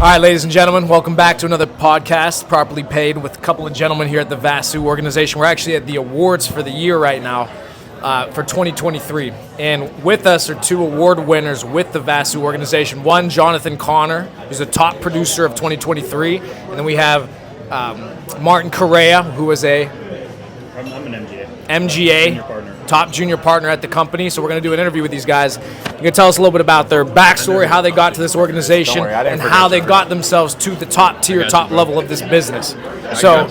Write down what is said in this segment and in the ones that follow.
All right, ladies and gentlemen, welcome back to another podcast, Properly Paid, with a couple of gentlemen here at the VASU organization. We're actually at the awards for the year right now for 2023. And with us are two award winners with the VASU organization. One, Jonathan Conner, who's a top producer of 2023. And then we have Martin CORREA, who is I'm an MGA junior partner. Top junior partner at the company. So we're going to do an interview with these guys. You can tell us a little bit about their backstory, how they got to this organization, and how they got themselves to the top tier, top level of this business. So,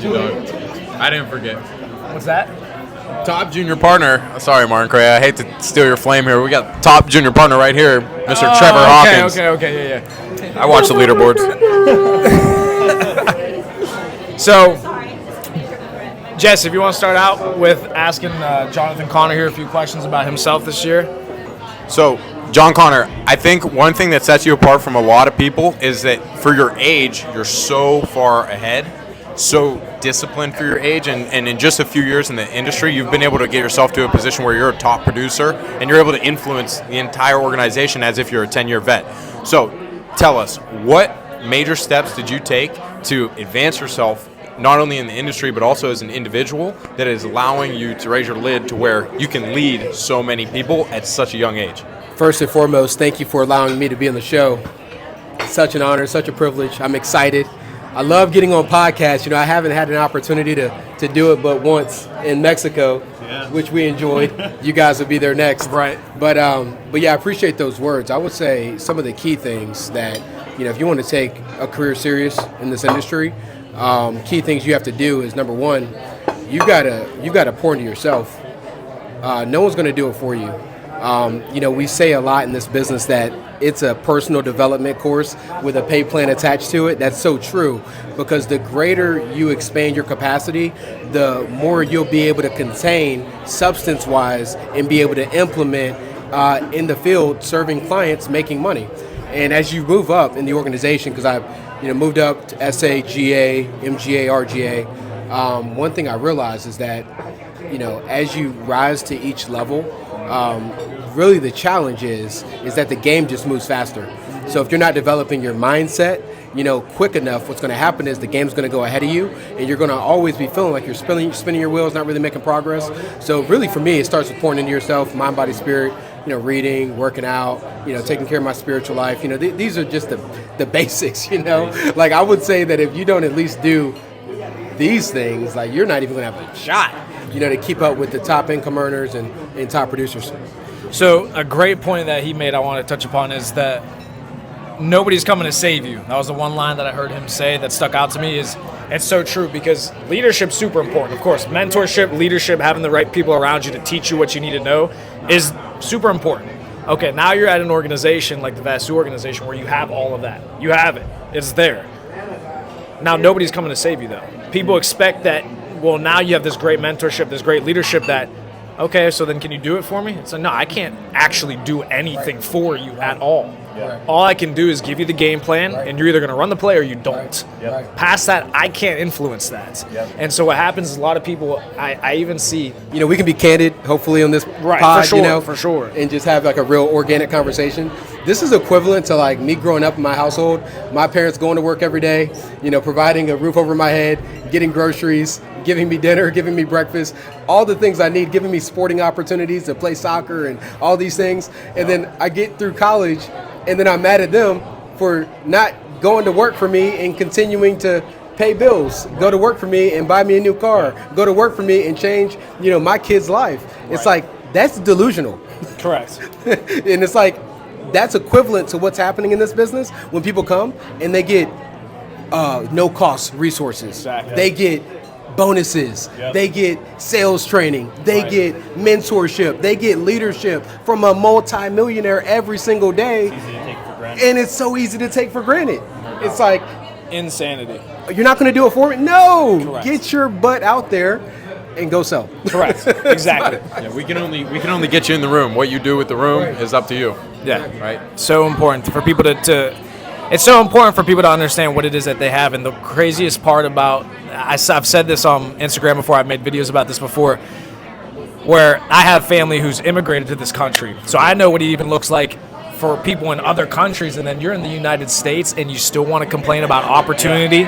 I didn't forget. What's that? Top junior partner. Sorry, Martin CORREA. I hate to steal your flame here. We got top junior partner right here, Mr. Trevor Hawkins. Okay, yeah. I watch the leaderboards. So, Jess, if you want to start out with asking Jonathan Conner here a few questions about himself this year. So, John Conner, I think one thing that sets you apart from a lot of people is that for your age, you're so far ahead, so disciplined for your age, and in just a few years in the industry, you've been able to get yourself to a position where you're a top producer, and you're able to influence the entire organization as if you're a 10-year vet. So, tell us, what major steps did you take to advance yourself not only in the industry, but also as an individual, that is allowing you to raise your lid to where you can lead so many people at such a young age? First and foremost, thank you for allowing me to be on the show. It's such an honor, such a privilege. I'm excited. I love getting on podcasts. You know, I haven't had an opportunity to do it but once in Mexico, which we enjoyed. You guys will be there next. Right. But yeah, I appreciate those words. I would say some of the key things that, you know, if you want to take a career serious in this industry, key things you have to do is, number one, you gotta pour into yourself. No one's gonna do it for you. You know, we say a lot in this business that it's a personal development course with a pay plan attached to it. That's so true, because the greater you expand your capacity, the more you'll be able to contain substance-wise and be able to implement in the field, serving clients, making money. And as you move up in the organization, because I've moved up to SA, GA, MGA, RGA, one thing I realized is that, as you rise to each level, really the challenge is that the game just moves faster. So if you're not developing your mindset, quick enough, what's going to happen is the game's going to go ahead of you, and you're going to always be feeling like you're spinning your wheels, not really making progress. So really for me, it starts with pouring into yourself, mind, body, spirit, reading, working out, taking care of my spiritual life. These are just the basics, Like, I would say that if you don't at least do these things, like, you're not even going to have a shot, to keep up with the top income earners and top producers. So a great point that he made I want to touch upon is that nobody's coming to save you. That was the one line that I heard him say that stuck out to me. It's so true, because leadership's super important. Of course, mentorship, leadership, having the right people around you to teach you what you need to know is super important. Okay, now you're at an organization like the VASU organization where you have all of that. You have it. It's there. Now nobody's coming to save you, though. People expect that, well, now you have this great mentorship, this great leadership that, okay, so then can you do it for me? It's like, no, I can't actually do anything for you at all. Right. All I can do is give you the game plan, and you're either going to run the play or you don't. Yep. Past that, I can't influence that. Yep. And so what happens is a lot of people, I even see... we can be candid, hopefully, on this for pod, sure, for sure. And just have like a real organic conversation. This is equivalent to like me growing up in my household, my parents going to work every day, providing a roof over my head, getting groceries, giving me dinner, giving me breakfast, all the things I need, giving me sporting opportunities to play soccer and all these things. And then I get through college, and then I'm mad at them for not going to work for me and continuing to pay bills, go to work for me and buy me a new car, go to work for me and change, my kid's life. Right. It's like, that's delusional. Correct. And it's like, that's equivalent to what's happening in this business when people come and they get no-cost resources. Exactly. They get bonuses, They get sales training, they get mentorship, they get leadership from a multi-millionaire every single day. It's easy to take for granted. And it's so easy to take for granted. It's like, insanity. You're not going to do it for me? No. Correct. Get your butt out there and go sell. Correct. Exactly. Yeah, we can only get you in the room. What you do with the room is up to you. Yeah. Right. So important for people to it's so important for people to understand what it is that they have. And the craziest part about, I've said this on Instagram before, I've made videos about this before, where I have family who's immigrated to this country. So I know what it even looks like for people in other countries, and then you're in the United States and you still want to complain about opportunity.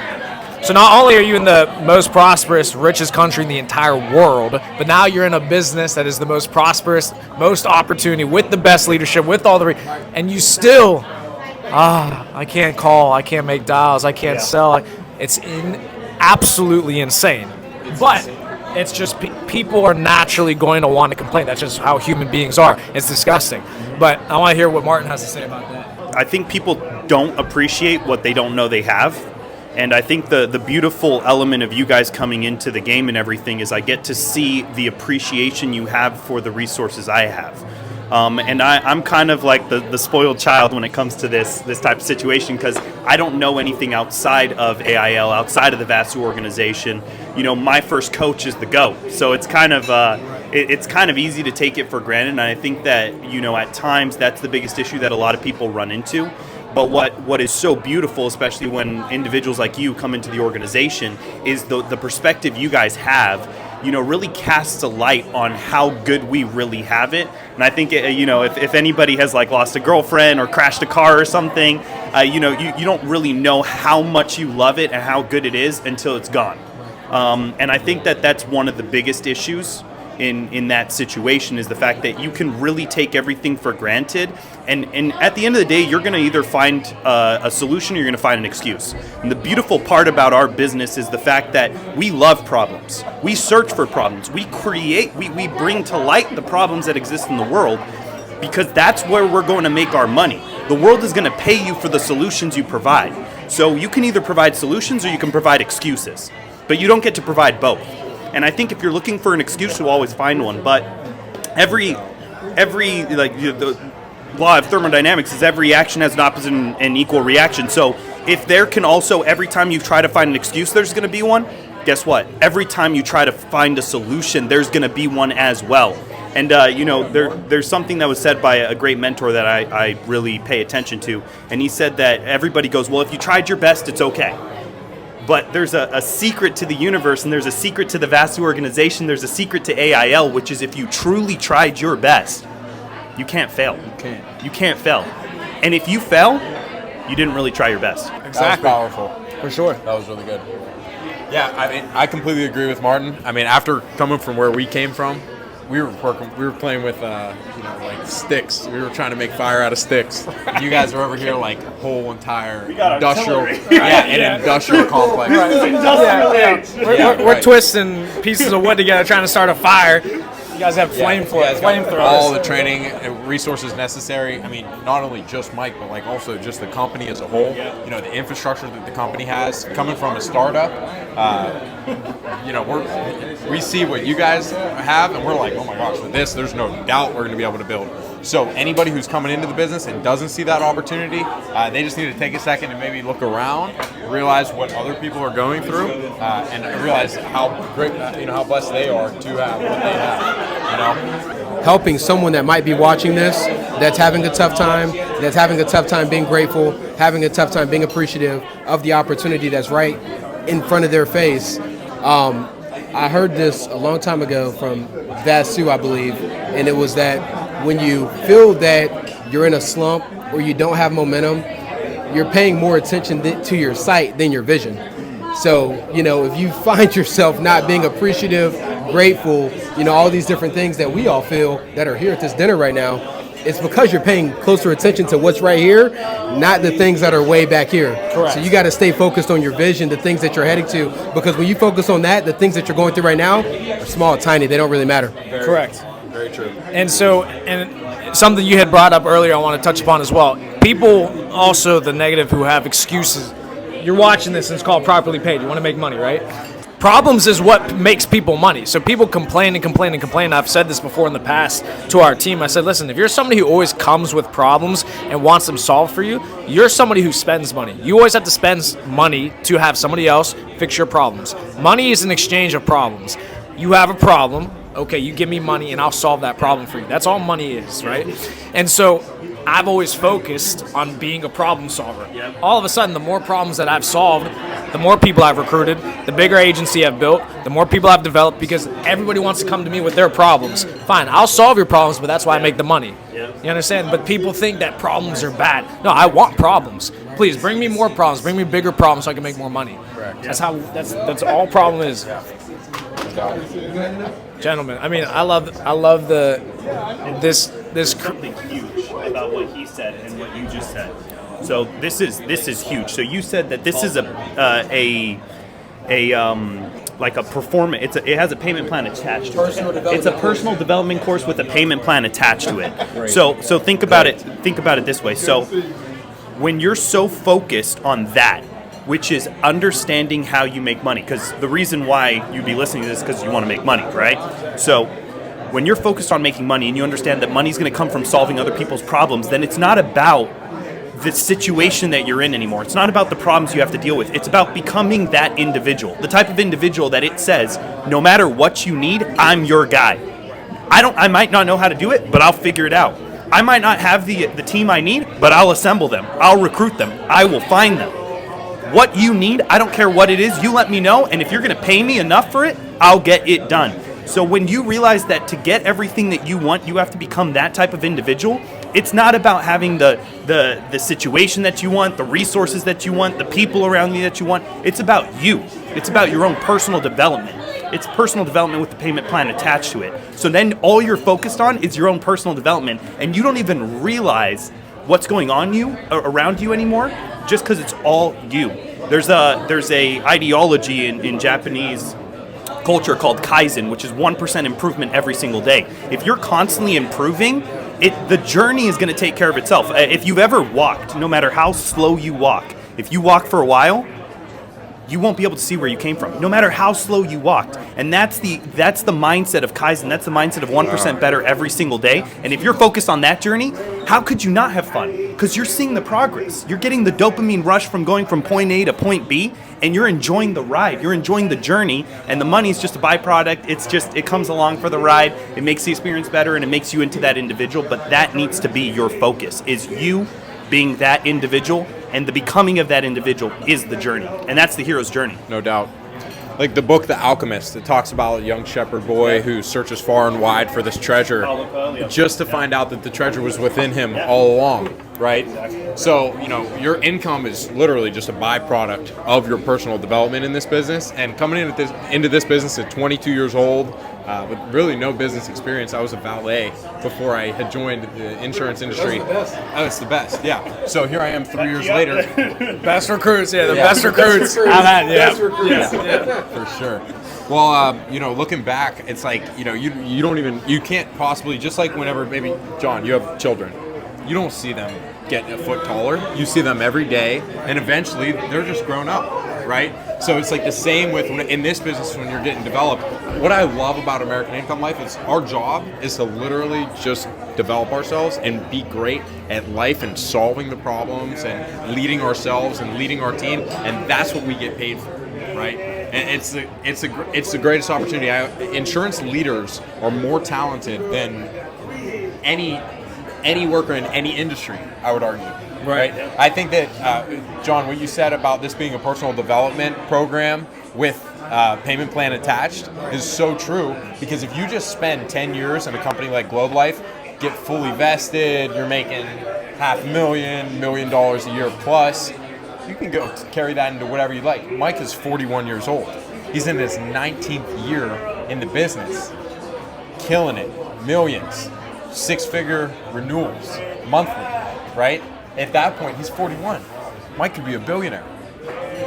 So not only are you in the most prosperous, richest country in the entire world, but now you're in a business that is the most prosperous, most opportunity, with the best leadership, with all the, and you still, I can't call, I can't make dials, I can't sell. It's absolutely insane. But it's just people are naturally going to want to complain. That's just how human beings are. It's disgusting. But I want to hear what Martin has to say about that. I think people don't appreciate what they don't know they have. And I think the beautiful element of you guys coming into the game and everything is I get to see the appreciation you have for the resources I have. And I'm kind of like the spoiled child when it comes to this type of situation, because I don't know anything outside of AIL, outside of the VASU organization. You know, my first coach is the GOAT. So it's kind of easy to take it for granted. And I think that, you know, at times that's the biggest issue that a lot of people run into. But what is so beautiful, especially when individuals like you come into the organization, is the perspective you guys have, you know, really casts a light on how good we really have it. And I think, you know, if anybody has like lost a girlfriend or crashed a car or something, you know, you don't really know how much you love it and how good it is until it's gone. And I think that's one of the biggest issues in that situation, is the fact that you can really take everything for granted, and at the end of the day, you're going to either find a solution or you're going to find an excuse. And the beautiful part about our business is the fact that we love problems. We search for problems. We create, we bring to light the problems that exist in the world, because that's where we're going to make our money. The world is going to pay you for the solutions you provide. So you can either provide solutions or you can provide excuses, but you don't get to provide both. And I think if you're looking for an excuse, you'll always find one. But every like the law of thermodynamics is every action has an opposite and equal reaction. So if there can also, every time you try to find an excuse, there's going to be one. Guess what? Every time you try to find a solution, there's going to be one as well. And you know, there's something that was said by a great mentor that I really pay attention to. And he said that everybody goes, well, if you tried your best, it's okay. But there's a secret to the universe, and there's a secret to the VASU organization, there's a secret to AIL, which is if you truly tried your best, you can't fail. You can't fail. And if you fail, you didn't really try your best. Exactly. That was powerful. For sure. That was really good. Yeah, I mean, I completely agree with Martin. I mean, after coming from where we came from, we were playing with, you know, like sticks. We were trying to make fire out of sticks. You guys are over here like whole entire industrial, an industrial complex. We're twisting pieces of wood together, trying to start a fire. You guys have flamethrowers. All the training and resources necessary. I mean, not only just Mike, but like also just the company as a whole. You know, the infrastructure that the company has, coming from a startup. You know, we see what you guys have, and we're like, oh my gosh, with this, there's no doubt we're going to be able to build. So anybody who's coming into the business and doesn't see that opportunity, they just need to take a second and maybe look around, realize what other people are going through, and realize how great, you know, how blessed they are to have what they have. You know, helping someone that might be watching this, that's having a tough time being grateful, having a tough time being appreciative of the opportunity that's right in front of their face. I heard this a long time ago from VASU, I believe, and it was that when you feel that you're in a slump or you don't have momentum, you're paying more attention to your sight than your vision. So, you know, if you find yourself not being appreciative, grateful, you know, all these different things that we all feel that are here at this dinner right now, it's because you're paying closer attention to what's right here, not the things that are way back here. Correct. So you got to stay focused on your vision, the things that you're heading to, because when you focus on that, the things that you're going through right now are small, tiny, they don't really matter. Correct. very true. And so, and something you had brought up earlier I want to touch upon as well. People also, the negative, who have excuses. You're watching this and it's called Properly Paid. You want to make money, right? Problems is what makes people money. So people complain and complain and complain. I've said this before in the past to our team. I said, listen, if you're somebody who always comes with problems and wants them solved for you, you're somebody who spends money. You always have to spend money to have somebody else fix your problems. Money is an exchange of problems. You have a problem. Okay, you give me money and I'll solve that problem for you. That's all money is, right? And so I've always focused on being a problem solver. All of a sudden, the more problems that I've solved, the more people I've recruited, the bigger agency I've built, the more people I've developed, because everybody wants to come to me with their problems. Fine, I'll solve your problems, but that's why I make the money. You understand? But people think that problems are bad. No, I want problems. Please bring me more problems. Bring me bigger problems so I can make more money. That's how. That's all problem is. Gentlemen, I mean, I love this something huge about what he said and what you just said. So this is huge. So you said that this is a like a performance. It has a payment plan attached to it. It's a personal development course with a payment plan attached to it. So think about it. Think about it this way. So when you're so focused on that, which is understanding how you make money, because the reason why you'd be listening to this is because you want to make money, right? So when you're focused on making money and you understand that money's going to come from solving other people's problems, then it's not about the situation that you're in anymore. It's not about the problems you have to deal with. It's about becoming that individual, the type of individual that it says, no matter what you need, I'm your guy. I might not know how to do it, but I'll figure it out. I might not have the team I need, but I'll assemble them. I'll recruit them. I will find them. What you need, I don't care what it is, you let me know, and if you're going to pay me enough for it, I'll get it done. So when you realize that to get everything that you want, you have to become that type of individual, it's not about having the situation that you want, the resources that you want, the people around you that you want. It's about you. It's about your own personal development. It's personal development with the payment plan attached to it. So then all you're focused on is your own personal development, and you don't even realize what's going on around you anymore, just because it's all you. There's a ideology in Japanese culture called Kaizen, which is 1% improvement every single day. If you're constantly improving, the journey is going to take care of itself. If you've ever walked, no matter how slow you walk, if you walk for a while, you won't be able to see where you came from, no matter how slow you walked. And that's the mindset of Kaizen. That's the mindset of 1% better every single day. And if you're focused on that journey, how could you not have fun? Because you're seeing the progress. You're getting the dopamine rush from going from point A to point B, and you're enjoying the ride. You're enjoying the journey, and the money is just a byproduct. It comes along for the ride. It makes the experience better, and it makes you into that individual. But that needs to be your focus, is you being that individual, and the becoming of that individual is the journey. And that's the hero's journey. No doubt. Like the book, The Alchemist, it talks about a young shepherd boy who searches far and wide for this treasure just to find out that the treasure was within him all along, right? So, your income is literally just a byproduct of your personal development in this business. And coming into this business at 22 years old, with really no business experience. I was a valet before I had joined the insurance industry. Oh, it's the best, yeah. So here I am 3 years later. Best recruits, best recruits. Best recruits. For sure. Well, looking back, it's like, you can't possibly, just like whenever, maybe, John, you have children, you don't see them get a foot taller. You see them every day, and eventually they're just grown up, right? So it's like the same with in this business when you're getting developed. What I love about American Income Life is our job is to literally just develop ourselves and be great at life and solving the problems and leading ourselves and leading our team, and that's what we get paid for, right? And it's the greatest opportunity. Insurance leaders are more talented than any worker in any industry, I would argue. Right. I think that, John, what you said about this being a personal development program with payment plan attached is so true, because if you just spend 10 years in a company like Globe Life, get fully vested, you're making $500,000, $1 million a year plus, you can go carry that into whatever you like. Mike is 41 years old. He's in his 19th year in the business, killing it, millions, six-figure renewals monthly, right? At that point, he's 41. Mike could be a billionaire,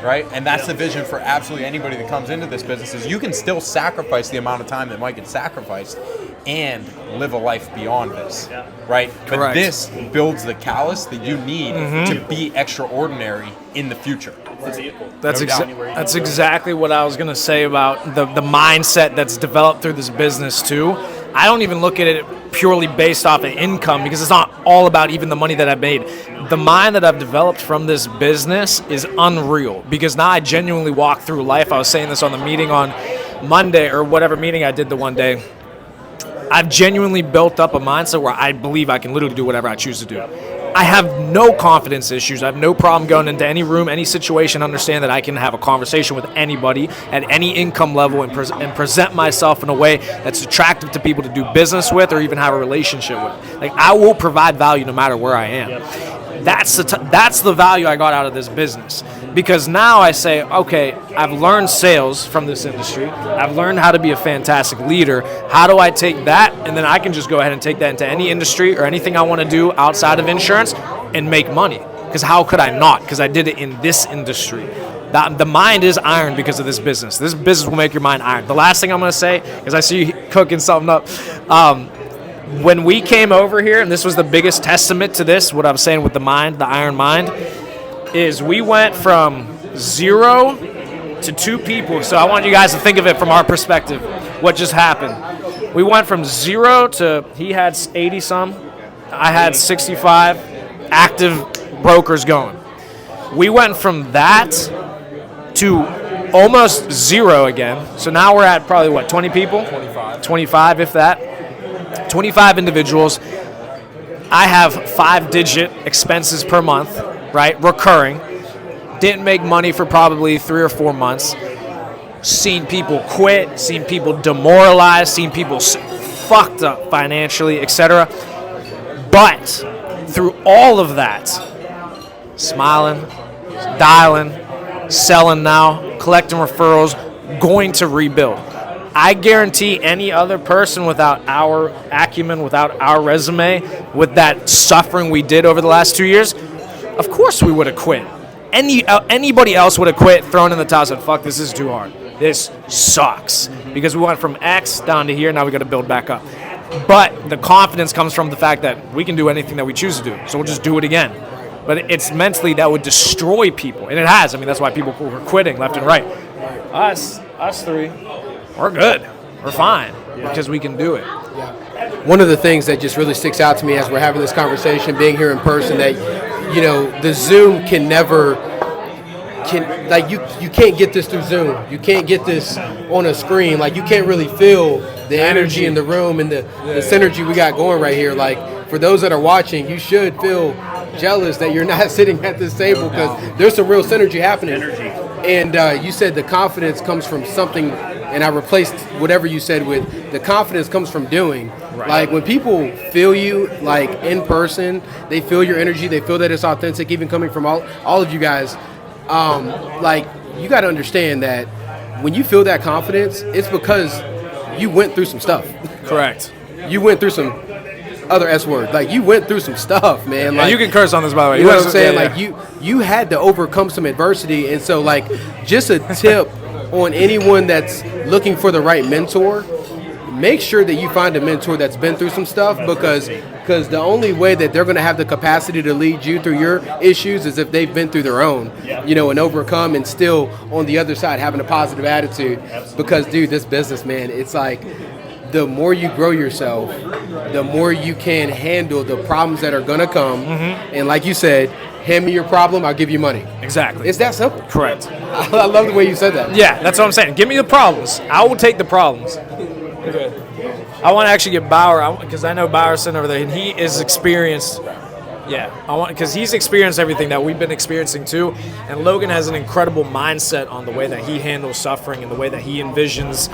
right? And that's the vision for absolutely anybody that comes into this business, is you can still sacrifice the amount of time that Mike had sacrificed and live a life beyond this, right? Correct. But this builds the callus that you need to be extraordinary in the future. That's exactly what I was going to say about the mindset that's developed through this business too. I don't even look at it purely based off of income, because it's not all about even the money that I've made. The mind that I've developed from this business is unreal, because now I genuinely walk through life. I was saying this on the meeting on Monday, or whatever meeting I did the one day. I've genuinely built up a mindset where I believe I can literally do whatever I choose to do. I have no confidence issues. I have no problem going into any room, any situation, understand that I can have a conversation with anybody at any income level and present myself in a way that's attractive to people to do business with or even have a relationship with. Like, I will provide value no matter where I am. That's the value I got out of this business, because now I say, okay, I've learned sales from this industry. I've learned how to be a fantastic leader. How do I take that, and then I can just go ahead and take that into any industry or anything I want to do outside of insurance and make money? Because how could I not? Because I did it in this industry. The mind is iron because of this business. This business will make your mind iron. The last thing I'm going to say, because I see you cooking something up, when we came over here, and this was the biggest testament to this, what I'm saying with the mind, the iron mind, is we went from 0 to 2 people. So I want you guys to think of it from our perspective, what just happened. We went from 0 to, he had 80 some, I had 65 active brokers going. We went from that to almost 0 again. So now we're at probably, what, 20 people? 25, if that. 25 individuals. I have 5-digit expenses per month, right? Recurring. Didn't make money for probably 3 or 4 months. Seen people quit, seen people demoralized, seen people fucked up financially, etc. But through all of that, smiling, dialing, selling now, collecting referrals, going to rebuild. I guarantee any other person without our acumen, without our resume, with that suffering we did over the last 2 years, of course we would have quit. Anybody else would have quit, thrown in the towel, said, fuck, this is too hard. This sucks. Because we went from X down to here, now we got to build back up. But the confidence comes from the fact that we can do anything that we choose to do, so we'll just do it again. But it's mentally that would destroy people, and it has. I mean, that's why people were quitting left and right. Us 3. We're good. We're fine because we can do it. One of the things that just really sticks out to me as we're having this conversation, being here in person, that, you know, the Zoom you can't get this through Zoom. You can't get this on a screen. Like, you can't really feel the energy in the room and the synergy we got going right here. Like, for those that are watching, you should feel jealous that you're not sitting at this table, because there's some real synergy happening. And you said the confidence comes from something, and I replaced whatever you said with the confidence comes from doing. Right. Like, when people feel you, like, in person, they feel your energy, they feel that it's authentic, even coming from all of you guys. Like, you got to understand that when you feel that confidence, it's because you went through some stuff. Correct. You went through some other S word. Like, you went through some stuff, man. Like, and you can curse on this, by the way. You know what I'm saying? Like, you had to overcome some adversity. And so, like, just a tip on anyone that's looking for the right mentor, make sure that you find a mentor that's been through some stuff, because the only way that they're going to have the capacity to lead you through your issues is if they've been through their own, you know, and overcome, and still on the other side having a positive attitude. Because, dude, this business, man, it's like, the more you grow yourself, the more you can handle the problems that are going to come. And like you said, hand me your problem, I'll give you money. Exactly. It's that simple. Correct. I love the way you said that. Yeah, that's what I'm saying. Give me the problems. I will take the problems. Okay. I want to actually get Bauer, because I know Bauer's sitting over there, and he is experienced. Yeah, because he's experienced everything that we've been experiencing too, and Logan has an incredible mindset on the way that he handles suffering and the way that he envisions,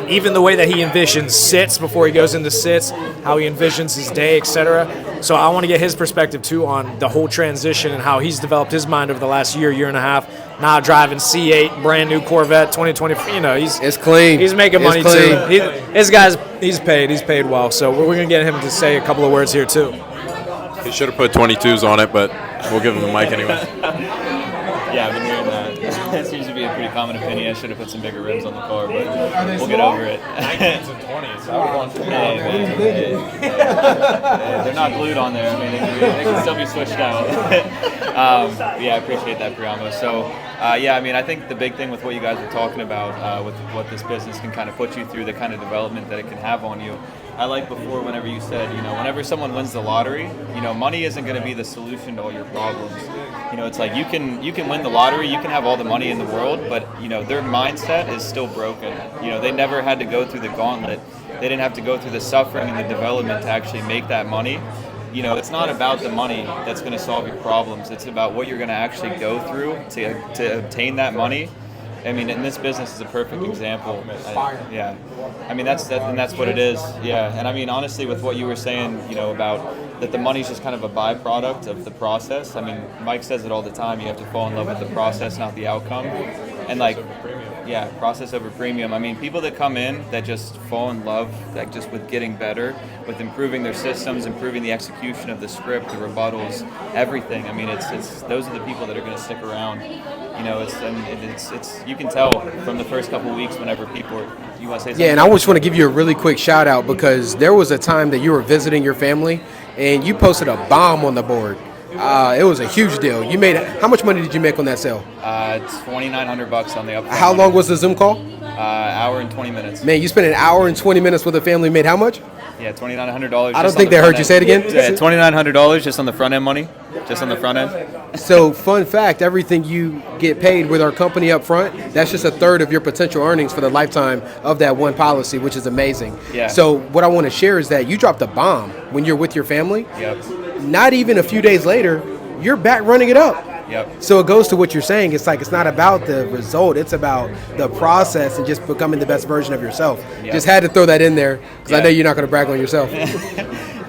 even the way that he envisions sits before he goes into sits, how he envisions his day, etc. So I want to get his perspective too on the whole transition and how he's developed his mind over the last year and a half. Now driving C8, brand new Corvette, 2020. You know, it's clean. He's making money too. He's paid well. So we're gonna get him to say a couple of words here too. He should have put 22s on it, but we'll give him the mic anyway. Yeah, I've been hearing that. That seems to be a pretty common opinion. I should have put some bigger rims on the car, but we'll get over it. 19s and 20s. I would want 20s. They're not glued on there. I mean, they can still be switched out. Yeah, I appreciate that, Priamo. So, yeah, I mean, I think the big thing with what you guys were talking about, with what this business can kind of put you through, the kind of development that it can have on you. I like before, whenever you said, you know, whenever someone wins the lottery, you know, money isn't going to be the solution to all your problems. You know, it's like you can win the lottery, you can have all the money in the world, but, you know, their mindset is still broken. You know, they never had to go through the gauntlet. They didn't have to go through the suffering and the development to actually make that money. you know, it's not about the money that's going to solve your problems. It's about what you're going to actually go through to obtain that money. I mean, and this business is a perfect example. Yeah, I mean that's what it is. Yeah, and I mean honestly, with what you were saying, you know, about that the money's just kind of a byproduct of the process. I mean, Mike says it all the time. You have to fall in love with the process, not the outcome. And like, yeah, process over premium. I mean, people that come in that just fall in love, like just with getting better, with improving their systems, improving the execution of the script, the rebuttals, everything. I mean, it's those are the people that are going to stick around. You know, it's you can tell from the first couple of weeks whenever people are, you want to say something? Yeah, and I just want to give you a really quick shout out because there was a time that you were visiting your family and you posted a bomb on the board. It was a huge deal. You made how much money did you make on that sale? It's $2,900 on the upfront. How long was the Zoom call? Hour and 20 minutes. Man, you spent an hour and 20 minutes with the family. Made how much? Yeah, $2,900. I don't think they heard you say it again. Yeah, $2,900 just on the front end money, just on the front end. So, fun fact: everything you get paid with our company up front, that's just a third of your potential earnings for the lifetime of that one policy, which is amazing. Yeah. So, what I want to share is that you dropped a bomb when you're with your family. Yep. Not even a few days later, you're back running it up. Yep. So it goes to what you're saying. It's like it's not about the result. It's about the process and just becoming the best version of yourself. Yep. Just had to throw that in there because I Yeah. know you're not going to brag on yourself.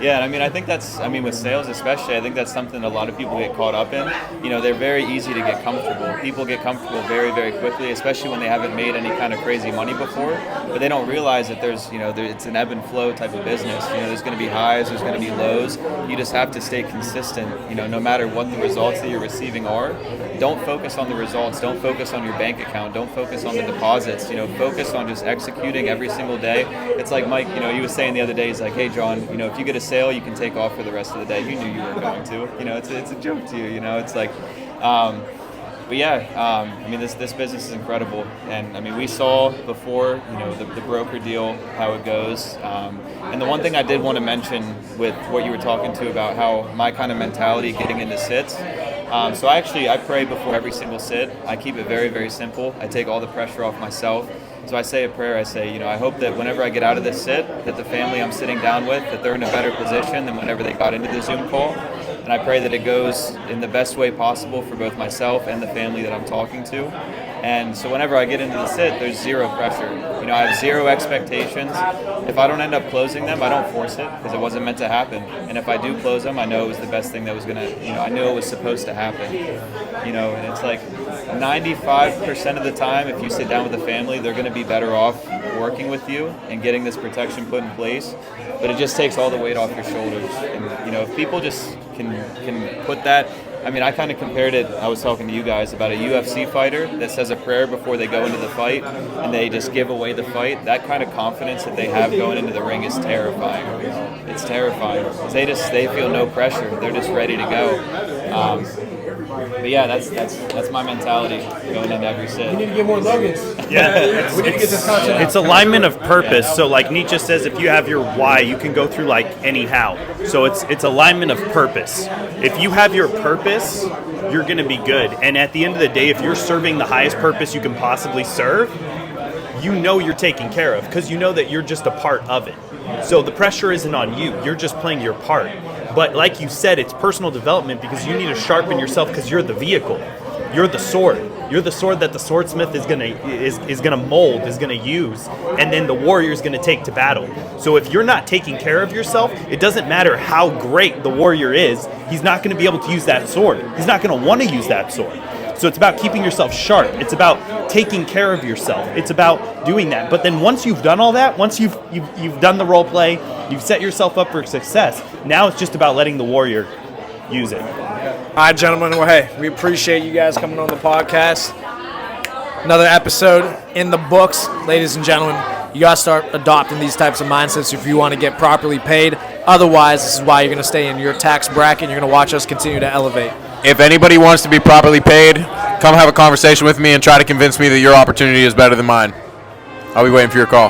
Yeah, and I mean, I think with sales especially, I think that's something a lot of people get caught up in. You know, they're very easy to get comfortable. People get comfortable very, very quickly, especially when they haven't made any kind of crazy money before. But they don't realize that it's an ebb and flow type of business. You know, there's going to be highs, there's going to be lows. You just have to stay consistent, you know, no matter what the results that you're receiving are. Don't focus on the results. Don't focus on your bank account. Don't focus on the deposits. You know, focus on just executing every single day. It's like Mike, you know, he was saying the other day, he's like, hey, John, you know, if you get a sale, you can take off for the rest of the day. You knew you were going to. You know, it's a joke to you. You know, it's like, but yeah, I mean, this business is incredible, and I mean, we saw before, you know, the broker deal, how it goes, and the one thing I did want to mention with what you were talking to about how my kind of mentality getting into sits. So I pray before every single sit. I keep it very, very simple. I take all the pressure off myself. So I say a prayer. I say, you know, I hope that whenever I get out of this sit, that the family I'm sitting down with, that they're in a better position than whenever they got into the Zoom call. And I pray that it goes in the best way possible for both myself and the family that I'm talking to. And so whenever I get into the sit, there's zero pressure. You know, I have zero expectations. If I don't end up closing them, I don't force it because it wasn't meant to happen. And if I do close them, I know it was the best thing that was gonna, you know, I knew it was supposed to happen. You know, and it's like 95% of the time, if you sit down with the family, they're gonna be better off working with you and getting this protection put in place. But it just takes all the weight off your shoulders. And, you know, if people just can put that, I mean, I kind of compared it, I was talking to you guys about a UFC fighter that says a prayer before they go into the fight and they just give away the fight. That kind of confidence that they have going into the ring is terrifying. It's terrifying. They feel no pressure. They're just ready to go. But yeah, that's my mentality going into every sit. We need to get more logos. Yeah, We need to get this content it's out. alignment of purpose. So like Nietzsche says, if you have your why, you can go through like any how. So it's alignment of purpose. If you have your purpose, you're going to be good. And at the end of the day, if you're serving the highest purpose you can possibly serve, you know you're taken care of because you know that you're just a part of it. So the pressure isn't on you. You're just playing your part. But like you said, it's personal development because you need to sharpen yourself because you're the vehicle. You're the sword. You're the sword that the swordsmith is gonna mold, is gonna use, and then the warrior is gonna take to battle. So if you're not taking care of yourself, it doesn't matter how great the warrior is, he's not gonna be able to use that sword. He's not gonna want to use that sword. So it's about keeping yourself sharp. It's about taking care of yourself. It's about doing that. But then once you've done all that, once you've done the role play, you've set yourself up for success, now it's just about letting the warrior use it. All right, gentlemen. Well, hey, we appreciate you guys coming on the podcast. Another episode in the books. Ladies and gentlemen, you got to start adopting these types of mindsets if you want to get properly paid. Otherwise, this is why you're going to stay in your tax bracket and you're going to watch us continue to elevate. If anybody wants to be properly paid, come have a conversation with me and try to convince me that your opportunity is better than mine. I'll be waiting for your call.